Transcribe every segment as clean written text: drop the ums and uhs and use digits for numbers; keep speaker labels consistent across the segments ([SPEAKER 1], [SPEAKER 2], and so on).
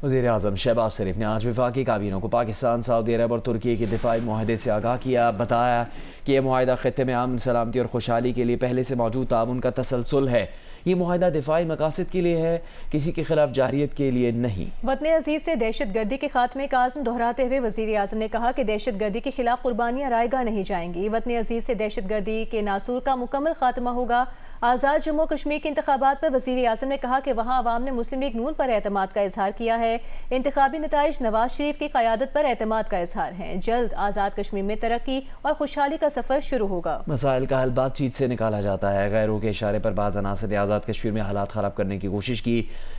[SPEAKER 1] वज़ीर-ए-आज़म शहबाज शरीफ ने आज वफाकी काबीना को पाकिस्तान, सऊदी अरब और तुर्की के दिफाई मुआहदे से आगाह किया। बताया कि यह मुआहदा ख़ित्ते में अमन, सलामती और खुशहाली के लिए पहले से मौजूद ताउन का तसलसल है। ये मुआहदा दिफाई मकासद के लिए है, किसी के खिलाफ जाहिरियत के लिए नहीं।
[SPEAKER 2] वतन अजीज से दहशत गर्दी के खात्मे का आज़म दोहराते हुए वज़ीर-ए-आज़म ने कहा कि दहशत गर्दी के खिलाफ कुर्बानियाँ रायगा नहीं जाएंगी। वतन अजीज से दहशत गर्दी के नासूर का मुकम्मल खात्मा होगा। आज़ाद जम्मू कश्मीर के इंतखाबात पर वज़ीर-ए-आज़म ने कहा कि वहाँ अवाम ने मुस्लिम लीग नून पर एतमाद का इजहार किया है। इंतखाबी नताइज नवाज शरीफ की क़यादत पर एतमाद का इजहार है। जल्द आज़ाद कश्मीर में तरक्की और खुशहाली का सफ़र शुरू होगा।
[SPEAKER 1] मसाइल का हल बातचीत से निकाला जाता है। गैरों के इशारे पर बाज़ अनासर ने आज़ाद कश्मीर में हालात ख़राब करने की कोशिश की।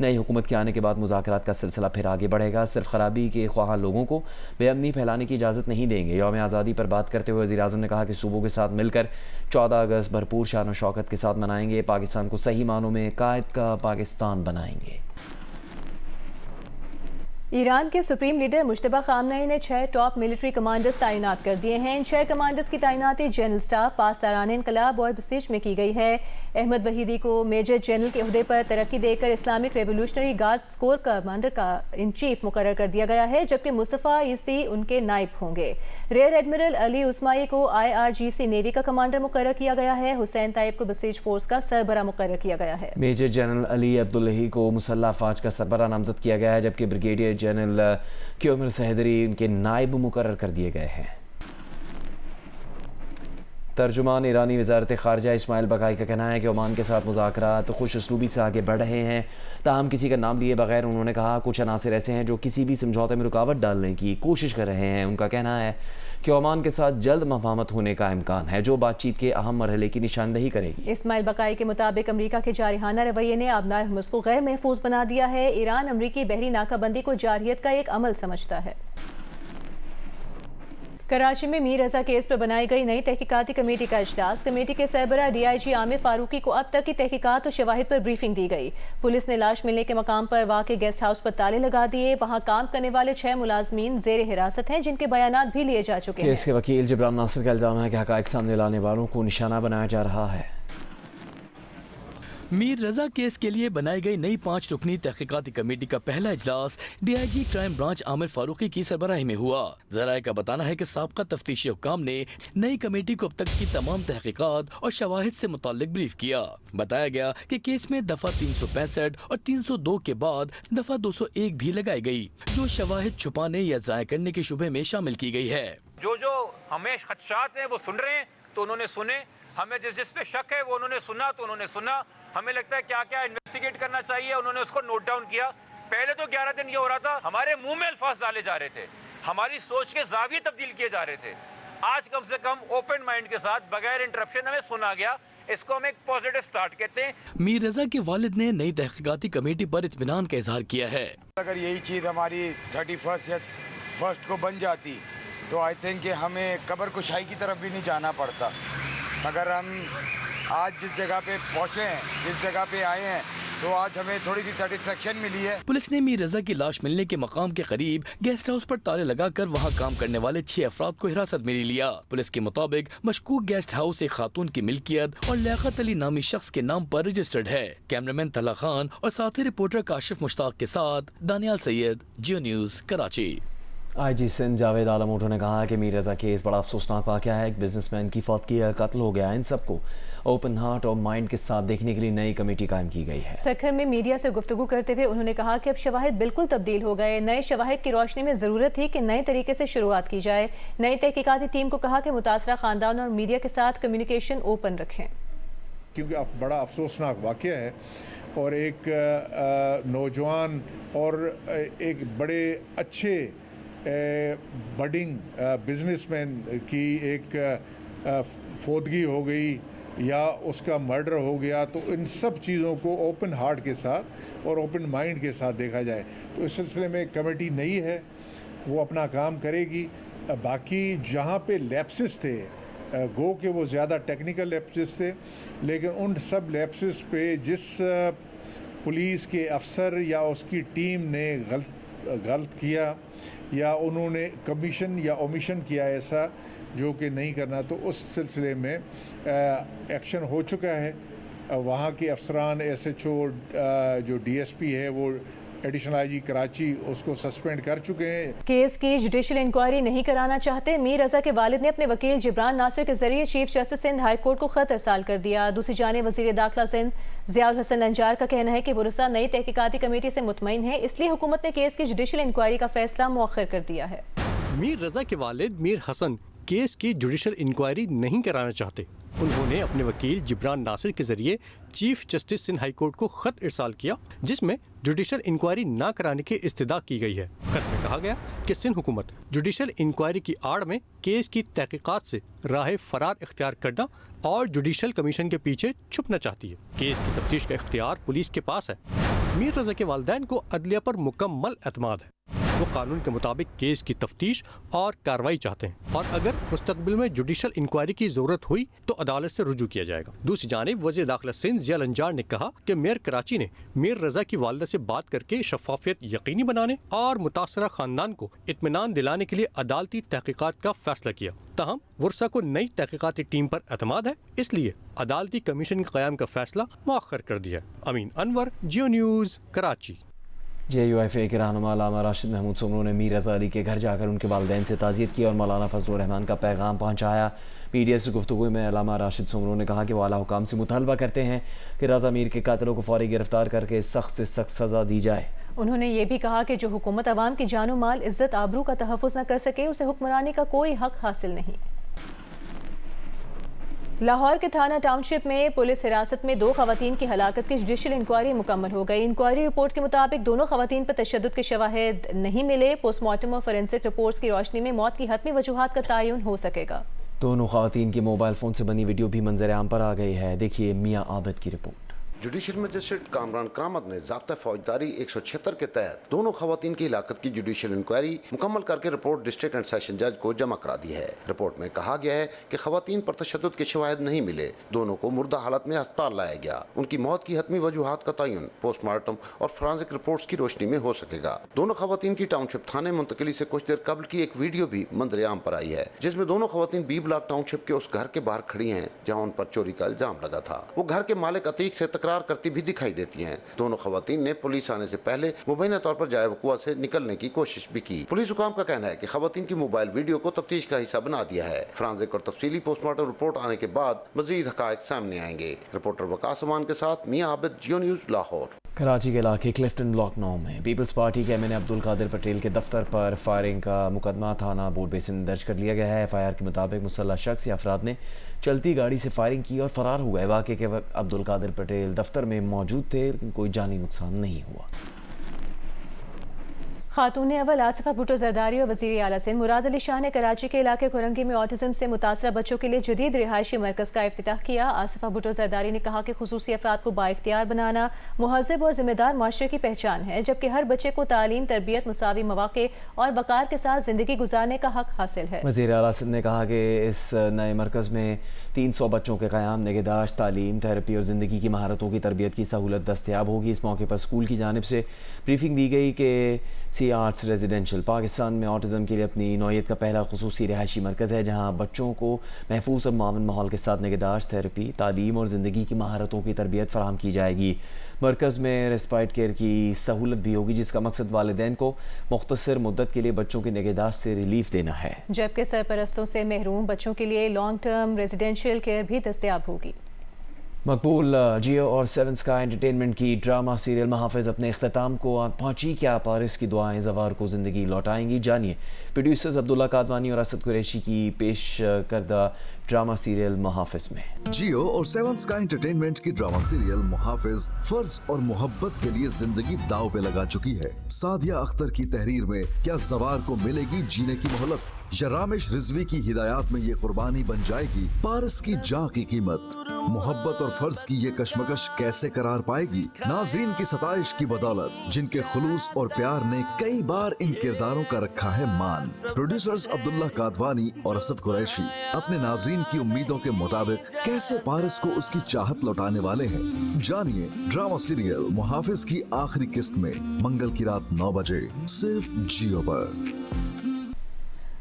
[SPEAKER 1] नई हुकूमत के आने के बाद मुज़ाकरात का सिलसिला फिर आगे बढ़ेगा। सिर्फ खराबी के ख्वाहां लोगों को बेअमनी फैलाने की इजाज़त नहीं देंगे। यौम आज़ादी पर बात करते हुए वज़ीर-ए-आज़म ने कहा कि सूबों के साथ मिलकर 14 अगस्त भरपूर शान और शौकत के साथ मनाएंगे। पाकिस्तान को सही मानों में कायद का पाकिस्तान बनाएंगे।
[SPEAKER 2] ईरान के सुप्रीम लीडर मुश्तबा खामनेई ने 6 टॉप मिलिट्री कमांडर्स तैनात कर दिए हैं। इन 6 कमांडर्स की तैनाती जनरल स्टाफ पासदारान इनकलाब और बसीज में की गई है। अहमद वहीदी को मेजर जनरल के अहदे पर तरक्की देकर Islamic revolutionary guards core commander का इन चीफ मुकर्रर कर दिया गया है, जबकि मुस्तफ़ा इज़्ज़ी उनके नायब होंगे। रेयर एडमिरल अली उस्माई को IRGC नेवी का कमांडर मुकर्रर किया गया है। हुसैन ताइब को बसीज फोर्स का सरबरा मुकर्रर किया गया है।
[SPEAKER 1] मेजर जनरल अली अब्दुल्लाही को मुसल्लह अफवाज का सरबरा नामजद किया गया है, जबकि ब्रिगेडियर जनरल क्योमर सहदरी उनके नायब मुकर्रर कर दिए गए हैं। तर्जुमान ईरानी वज़ारत ख़ारजा इस्माइल बकाई का कहना है कि ओमान के साथ मुज़ाकरात खुश उसलूबी से आगे बढ़ रहे हैं। ताहम किसी का नाम लिए बगैर उन्होंने कहा कुछ अनासर ऐसे हैं जो किसी भी समझौते में रुकावट डालने की कोशिश कर रहे हैं। उनका कहना है कि ओमान के साथ जल्द मफाहमत होने का इम्कान है, जो बातचीत के अहम मरहले की निशानदही करेगी।
[SPEAKER 2] इस्माइल बकाई के मुताबिक अमरीका के जारहाना रवैये ने आबनाए हुर्मुज़ को गैर महफूज बना दिया है। ईरान अमरीकी बहरी नाकाबंदी को जारहियत का एक अमल समझता है। कराची में मीर रजा केस पर बनाई गई नई तहकीकाती कमेटी का इजलास। कमेटी के सरबरा DIG आमिर फारूकी को अब तक की तहकीकात और शवाहिद पर ब्रीफिंग दी गई। पुलिस ने लाश मिलने के मकाम पर वाक़े गेस्ट हाउस पर ताले लगा दिए। वहाँ काम करने वाले 6 मुलाजमीन जेर हिरासत हैं, जिनके बयानात भी लिए जा चुके हैं।
[SPEAKER 1] केस के वकील जिब्रान नासिर का इल्जाम है कि हक़ाइक़ सामने लाने वालों को निशाना बनाया जा रहा है।
[SPEAKER 3] मीर रजा केस के लिए बनाई गई नई 5 रुकनी तहकीकाती कमेटी का पहला इजलास DIG crime branch Aamir Farooqui की सरबराही में हुआ। जराये का बताना है कि साबका तफ्तीशी हुक्काम ने नई कमेटी को अब तक की तमाम तहकीकात और शवाहिद से मुताल्लिक ब्रीफ किया। बताया गया कि केस में दफा 365 और 302 के बाद दफा 201 भी लगाई गई, जो शवाहिद छुपाने या ज़ाया करने के शुबे में शामिल की गई है।
[SPEAKER 4] जो हमें खदशात हैं वो सुन रहे हैं तो उन्होंने सुने, हमें जिस पे शक है वो उन्होंने सुना तो उन्होंने सुना, हमें लगता है क्या क्या इन्वेस्टिगेट करना चाहिए उन्होंने उसको नोट डाउन किया। पहले तो 11 दिन ये हो रहा था, हमारे मुंह में अल्फाज डाले जा रहे थे, हमारी सोच के जाविये तब्दील किए जा रहे थे। आज कम से कम ओपन माइंड के साथ बगैर इंटरप्शन हमें सुना गया, इसको हम एक पॉजिटिव स्टार्ट कहते हैं।
[SPEAKER 3] मीर रजा के वालिद ने नई तहकीकाती कमेटी पर इत्मीनान का इजहार किया है।
[SPEAKER 5] अगर यही चीज़ हमारी 31 या 1 को बन जाती तो आई थिंक कि हमें कब्र कुशाई की तरफ भी नहीं जाना पड़ता। मगर हम आज जिस जगह पे पहुँचे हैं, जिस जगह पे आए हैं, तो आज हमें थोड़ी सी सेटिस्फेक्शन मिली है।
[SPEAKER 3] पुलिस ने मीर रजा की लाश मिलने के मकाम के करीब गेस्ट हाउस पर ताले लगाकर वहां काम करने वाले 6 अफराद को हिरासत में ले लिया। पुलिस के मुताबिक मशकूक गेस्ट हाउस एक खातून की मिल्कियत और लियाकत अली नामी शख्स के नाम पर रजिस्टर्ड है। कैमरामैन तला खान और साथी रिपोर्टर काशिफ मुश्ताक के साथ दानियाल सैयद, जियो न्यूज़, कराची।
[SPEAKER 1] IG सिंध जावेद आलम उठो ने कहा कि मीर रजा केस बड़ा अफसोसनाक वाक़या है। एक बिजनेसमैन की फौत की कत्ल हो गया। इन सबको ओपन हार्ट और माइंड के साथ देखने के लिए नई कमेटी कायम की गई है।
[SPEAKER 2] सखर में मीडिया से गुफ्तगू करते हुए उन्होंने कहा कि अब शवाहिद बिल्कुल तब्दील हो गए। नए शवाहिद की रोशनी में ज़रूरत थी कि नए तरीके से शुरुआत की जाए। नई तहकीकाती टीम को कहा कि मुतासरा ख़ानदान और मीडिया के साथ कम्युनिकेशन ओपन रखें,
[SPEAKER 6] क्योंकि अब बड़ा अफसोसनाक वाक़या है और एक नौजवान और एक बड़े अच्छे बडिंग बिजनेसमैन की एक फौतगी हो गई या उसका मर्डर हो गया, तो इन सब चीज़ों को ओपन हार्ट के साथ और ओपन माइंड के साथ देखा जाए। तो इस सिलसिले में कमेटी नई है, वो अपना काम करेगी। बाकी जहाँ पे लैप्सेस थे, गो के वो ज़्यादा टेक्निकल लैप्सेस थे, लेकिन उन सब लैप्सेस पे जिस पुलिस के अफसर या उसकी टीम ने गलत किया या उन्होंने कमीशन या ओमिशन किया ऐसा जो कि नहीं करना, तो उस सिलसिले में एक्शन हो चुका है। वहाँ के अफसरान SHO जो DSP है वो एडिशनल आईजी कराची उसको सस्पेंड कर चुके हैं।
[SPEAKER 2] केस की जुडिशल इंक्वायरी नहीं कराना चाहते मीर रजा के वालिद ने अपने वकील जिब्रान नासिर के जरिए chief justice Sindh high court को खत अरसाल कर दिया। दूसरी जानिब वजीर दाखिला सिंध ज़ियाउल हसन अंजार का कहना है कि वुरसा नई तहकीकाती कमेटी से मुतमईन है, इसलिए हुकूमत ने केस की जुडिशल इंक्वायरी का फैसला मुअख्खर कर दिया है।
[SPEAKER 7] मीर रजा के वालिद मीर हसन केस की जुडिशल इंक्वायरी नहीं कराना चाहते। उन्होंने अपने वकील जिब्रान नासिर के जरिए chief justice Sindh high court को खत इरसाल किया, जिसमें जुडिशल इंक्वायरी न कराने की इस्तदा की गई है। खत में कहा गया कि सिंध हुकूमत जुडिशल इंक्वायरी की आड़ में केस की तहकीकात से राह फरार इख्तियार करना और जुडिशल कमीशन के पीछे छुपना चाहती है। केस की तफ्तीश का इख्तियार पुलिस के पास है। मीर रजा के वालिदैन को अदलिया पर मुकम्मल एतमाद है। वो कानून के मुताबिक केस की तफ्तीश और कार्रवाई चाहते हैं और अगर मुस्तकबिल में जुडिशल इंक्वायरी की जरूरत हुई तो अदालत से रुजू किया जाएगा। दूसरी जानिब वज़ीर दाखिला सिंध ज़ियाउल अंजार ने कहा कि मेयर कराची ने मीर रजा की वालिदा से बात करके शफाफियत यकीनी बनाने और मुतासरा खानदान को इत्मीनान दिलाने के लिए अदालती तहकीकात का फैसला किया। ताहम वुरसा को नई तहकीकाती टीम पर एतमाद है, इसलिए अदालती कमीशन के क़याम का फैसला मुअख्खर कर दिया। अमीन अनवर, जियो न्यूज़, कराची।
[SPEAKER 1] JUIFA के रहनुमा अल्लामा राशिद महमूद सुमरो ने मीर रज़ा अली के घर जाकर उनके वालिदैन से ताज़ियत की और मौलाना फजलुर रहमान का पैगाम पहुँचाया। मीडिया से गुफ्तगू में अल्लामा राशिद सुमरो ने कहा कि वो आला हुकाम से मुतालबा करते हैं कि रज़ा मीर के कातिलों को फौरी गिरफ्तार करके सख्त से सख्त सज़ा दी जाए।
[SPEAKER 2] उन्होंने ये भी कहा कि जो हुकूमत अवाम की जानो माल, इज्जत, आबरू का तहफ़्फ़ुज़ न कर सके उसे हुक्मरानी का कोई हक हासिल नहीं। लाहौर के थाना टाउनशिप में पुलिस हिरासत में 2 खवातीन की हलाकत की जुडिशल इंक्वायरी मुकम्मल हो गई। इंक्वायरी रिपोर्ट के मुताबिक दोनों खवातीन पर तशद्दुद के शवाहिद नहीं मिले। पोस्टमार्टम और फोरेंसिक रिपोर्ट्स की रोशनी में मौत की हतमी वजूहात का तयन हो सकेगा।
[SPEAKER 1] दोनों खवातीन के मोबाइल फ़ोन से बनी वीडियो भी मंजर आम पर आ गई है। देखिए मियाँ आबिद की रिपोर्ट।
[SPEAKER 8] जुडिशल मजिस्ट्रेट कामरान करामत ने ज़ाब्ता फौजदारी 176 के तहत दोनों खवातीन की हिलाकत की जुडिशल इंक्वायरी मुकम्मल करके रिपोर्ट डिस्ट्रिक्ट एंड सेशन जज को जमा करा दी है। रिपोर्ट में कहा गया है कि खवातीन पर तशद्दुद के शवाहिद नहीं मिले। दोनों को मुर्दा हालत में अस्पताल लाया गया। उनकी मौत की हतमी वजूहात का तयन पोस्टमार्टम और फोरेंसिक रिपोर्ट्स की रोशनी में हो सकेगा। दोनों खवातीन की टाउनशिप थाने मुंतकिली से कुछ देर कबल की एक वीडियो भी मंजर आम पर आई है, जिसमें दोनों खवातीन बी ब्लॉक टाउनशिप के उस घर के बाहर खड़ी हैं जहाँ उन पर चोरी का इल्जाम लगा था। वो घर के मालिक अतीक से तकरार करती भी दिखाई देती हैं। दोनों खवातीन ने पुलिस आने से पहले मुबैना तौर पर जाए वकुआ से निकलने की कोशिश भी की। पुलिस हुकाम का कहना है कि खवातीन की मोबाइल वीडियो को तफ्तीश का हिस्सा बना दिया है। फोरेंसिक और तफसीली पोस्टमार्टम रिपोर्ट आने के बाद मजीद हकायक सामने आएंगे। रिपोर्टर वकास अमान के साथ मियाँ आबिद, जियो न्यूज़, लाहौर।
[SPEAKER 1] कराची के इलाके क्लिफ्टन ब्लॉक 9 में पीपल्स पार्टी के MNA अब्दुल कादिर पटेल के दफ्तर पर फायरिंग का मुकदमा थाना बोर्ड बेसिन दर्ज कर लिया गया है। FIR के मुताबिक मुसल्लह शख्स या अफराद ने चलती गाड़ी से फायरिंग की और फरार हो गए। वाक़े के वक्त अब्दुल कादिर पटेल दफ्तर में मौजूद थे, लेकिन कोई जानी नुकसान नहीं हुआ।
[SPEAKER 2] खातून अव्वल आसिफा भुट्टो जरदारी और वज़ीर आला सिंध मुराद अली शाह ने कराची के इलाके खुरंगी में ऑटिज्म से मुतासरा बच्चों के लिए जदीद रिहायशी मरकज़ का इफ्तिताह किया। आसिफा भुट्टो जरदारी ने कहा कि खुसूसी अफराद को बाइख्तियार बनाना मुहज़्ज़ब और ज़िम्मेदार माशरे की पहचान है, जबकि हर बच्चे को तालीम, तरबियत, मुसावी मौक़े और वक़ार के साथ ज़िंदगी गुजारने का हक हासिल है।
[SPEAKER 1] वज़ीर आला सिंध ने कहा कि इस नए मरकज़ में 300 बच्चों के क़याम, निगहदाश्त, तालीम, थेरेपी और ज़िंदगी की महारतों की तरबियत की सहूलत दस्तयाब होगी। इस मौके पर स्कूल की जानिब से ब्रीफिंग दी गई कि सी आर्ट्स रेजिडेंशियल पाकिस्तान में ऑटिज़म के लिए अपनी नौयत का पहला खुसूसी रिहायशी मरकज़ है, जहाँ बच्चों को महफूज और मामून माहौल के साथ निगहदाश्त, थेरेपी, तालीम और ज़िंदगी की महारतों की तरबियत फराहम की जाएगी। मरकज़ में रेस्पाइट केयर की सहूलत भी होगी, जिसका मकसद वालिदैन को मुख्तसर मुद्दत के लिए बच्चों की निगहदाश्त से रिलीफ देना है,
[SPEAKER 2] जबकि सरपरस्तों से महरूम बच्चों के लिए लॉन्ग टर्म रेजिडेंशियल केयर भी दस्तयाब होगी।
[SPEAKER 1] मकबूल जियो और 7 स्काई एंटरटेनमेंट की ड्रामा सीरियल महाफिज अपने अख्ताम को आ पहुंची। क्या पारिस की दुआएं ज़वार को ज़िंदगी लौटाएंगी? जानिए प्रोड्यूसर्स अब्दुल्ला कादवानी और असद कुरैशी की पेश करदा ड्रामा सीरियल मुहाफिज में।
[SPEAKER 9] जियो और 7 स्काई एंटरटेनमेंट की ड्रामा सीरियल मुहाफिज फर्ज और मोहब्बत के लिए जिंदगी दाव पे लगा चुकी है। सादिया अख्तर की तहरीर में क्या ज़वार को मिलेगी जीने की मोहलत, या रामेश रिजवी की हिदायत में ये कुर्बानी बन जाएगी पारस की जान की कीमत। मोहब्बत और फर्ज की ये कशमकश कैसे करार पाएगी नाजरीन की सताइश की बदौलत, जिनके खुलूस और प्यार ने कई बार इन किरदारों का रखा है मान। प्रोड्यूसर्स अब्दुल्ला कादवानी और असद कुरैशी अपने नाजरीन की उम्मीदों के मुताबिक कैसे पारस को उसकी चाहत लौटाने वाले हैं। जानिए ड्रामा सीरियल मुहाफिज की आखिरी किस्त में मंगल की रात 9 बजे सिर्फ जियो पर।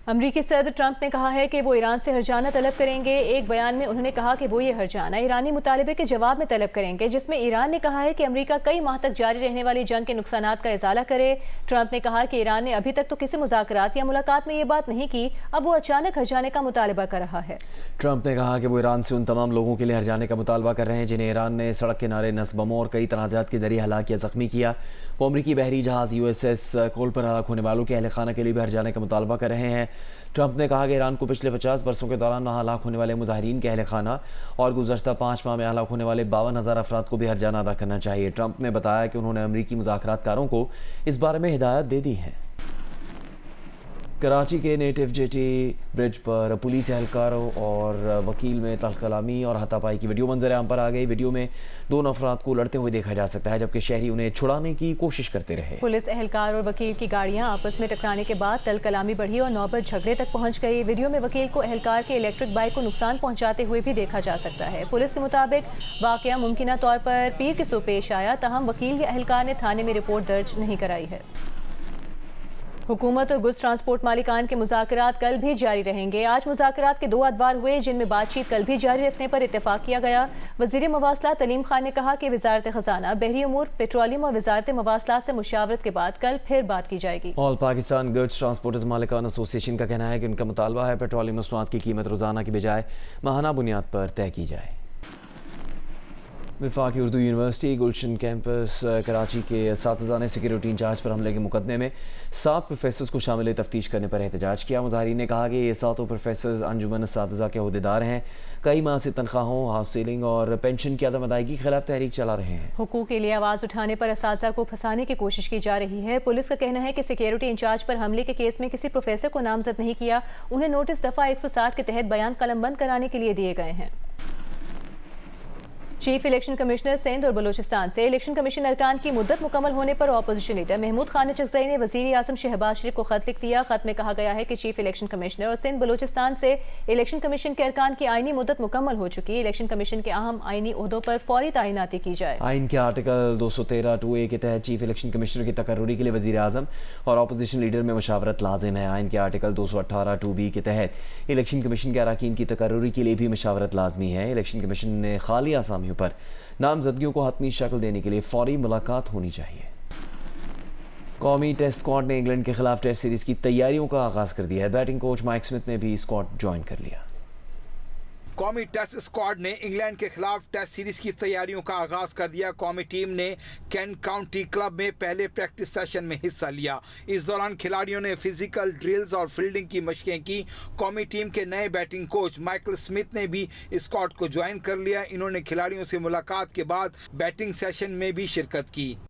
[SPEAKER 2] अमरीकी सदर ट्रंप ने कहा है कि वो ईरान से हर्जाना तलब करेंगे। एक बयान में उन्होंने कहा कि वो ये हर्जाना ईरानी मुतालबे के जवाब में तलब करेंगे, जिसमें ईरान ने कहा है कि अमरीका कई माह तक जारी रहने वाली जंग के नुकसानात का इजाला करे। ट्रंप ने कहा कि ईरान ने अभी तक तो किसी मुज़ाकरात या मुलाकात में ये बात नहीं की, अब वो अचानक हर्जाने का मुतालबा कर रहा है।
[SPEAKER 1] ट्रंप ने कहा कि वो ईरान से उन तमाम लोगों के लिए हर्जाने का मुतालबा कर रहे हैं जिन्हें ईरान ने सड़क किनारे नस्ब बमों और कई तनाज़ात के जरिए हलाक या जख्मी किया। वो अमरीकी बहरी जहाज़ USS कोल पर हलाक होने वालों के अहल खाना के लिए भी हर्जाने का मुतालबा कर रहे हैं। ट्रंप ने कहा कि ईरान को पिछले 50 बरसों के दौरान वहाँ हलाक होने वाले मुजाहिरीन के अहल खाना और गुज़श्ता 5 माह में हलाक होने वाले 52,000 अफराद को भी हर्जाना अदा करना चाहिए। ट्रंप ने बताया कि उन्होंने अमरीकी मुज़ाकरातकारों को इस बारे में हिदायत दे दी है। कराची के नेटिव जेटी ब्रिज पर पुलिस एहलकारों और वकील में तलकलामी और हाथापाई की वीडियो मंजर आम पर आ गई। वीडियो में दोनों अफराद को लड़ते हुए देखा जा सकता है, जबकि शहरी उन्हें छुड़ाने की कोशिश करते रहे।
[SPEAKER 2] पुलिस एहलकार और वकील की गाड़ियां आपस में टकराने के बाद तलकलामी बढ़ी और नौबत झगड़े तक पहुंच गई। वीडियो में वकील को एहलकार के इलेक्ट्रिक बाइक को नुकसान पहुंचाते हुए भी देखा जा सकता है। पुलिस के मुताबिक वाकया मुमकिना तौर पर पीर की सुबह पेश आया, तहम वकील या एहलकार ने थाने में रिपोर्ट दर्ज नहीं कराई है। हुकूमत और गुड्स ट्रांसपोर्ट मालिकान के मुज़ाकरात कल भी जारी रहेंगे। आज मुज़ाकरात के 2 अदवार हुए, जिनमें बातचीत कल भी जारी रखने पर इत्तेफाक किया गया। वज़ीर मवासलात अलीम खान ने कहा कि वज़ारत ख़ज़ाना, बहरी उमूर, पेट्रोलियम और वज़ारत मवासलात से मुशावरत के बाद कल फिर बात की जाएगी।
[SPEAKER 1] ऑल पाकिस्तान गुड्स ट्रांसपोर्टर्स मालिकान एसोसिएशन का कहना है कि उनका मुतालबा है पेट्रोलियम मसनूआत की कीमत रोज़ाना की बजाय माहाना बुनियाद पर तय की जाए। वफाकी उर्दू यूनिवर्सिटी गुलशन कैंपस कराची के असातिज़ा ने सिक्योरिटी इंचार्ज पर हमले के मुकदमे में 7 प्रोफेसर्स को शामिल तफ्तीश करने पर एहतजाज किया। मुजाहिरीन ने कहा कि ये 7 प्रोफेसर्स अंजुमन असातिज़ा के अहदेदार हैं, कई माह से तनख्वाहों, हाउस सीलिंग और पेंशन की अदम अदायगी के खिलाफ तहरीक चला रहे हैं।
[SPEAKER 2] हुकूक के लिए आवाज़ उठाने पर असातिज़ा को फंसाने की कोशिश की जा रही है। पुलिस का कहना है कि सिक्योरिटी इंचार्ज पर हमले के केस में किसी प्रोफेसर को नामजद नहीं किया, उन्हें नोटिस दफ़ा 160 के तहत बयान कलमबंद कराने के लिए दिए गए हैं। चीफ इलेक्शन कमिश्नर सिंध और बलूचिस्तान से इलेक्शन कमीशन अरकान की मुद्दत मुकम्मल होने पर अपोजिशन लीडर महमूद खान चकजई ने वज़ीर आज़म शहबाज शरीफ को खत लिख दिया। खत में कहा गया है कि चीफ इलेक्शन कमिश्नर और सिंध बलूचिस्तान से इलेक्शन कमीशन के अरकान की आईनी मुद्दत मुकम्मल हो चुकी है। इलेक्शन कमीशन के अहम आईनी ओहदों पर फौरी तैनाती की जाए।
[SPEAKER 1] आइन के आर्टिकल 213(2)(a) के तहत चीफ इलेक्शन कमिश्नर की तकर्रुरी के लिए वज़ीर आज़म और अपोजिशन लीडर में मशावरत लाजिम है। आइन के आर्टिकल 218(2)(b) के तहत इलेक्शन कमीशन के अरकान की तकर्रुरी के लिए भी मशावरत लाजमी है। इलेक्शन कमीशन ने खाली आसामियों पर नामजदगियों को हतमी शक्ल देने के लिए फौरी मुलाकात होनी चाहिए। कौमी टेस्ट स्क्वाड ने इंग्लैंड के खिलाफ टेस्ट सीरीज की तैयारियों का आगाज कर दिया है। बैटिंग कोच माइक स्मिथ ने भी स्क्वाड ज्वाइन कर लिया।
[SPEAKER 10] कौमी टेस्ट स्क्वाड ने इंग्लैंड के खिलाफ टेस्ट सीरीज की तैयारियों का आगाज कर दिया। कौमी टीम ने कैंट काउंटी क्लब में पहले प्रैक्टिस सेशन में हिस्सा लिया। इस दौरान खिलाड़ियों ने फिजिकल ड्रिल्स और फील्डिंग की मशकें की। कौमी टीम के नए बैटिंग कोच माइकल स्मिथ ने भी स्क्वाड को ज्वाइन कर लिया। इन्होंने खिलाड़ियों से मुलाकात के बाद बैटिंग सेशन में भी शिरकत की।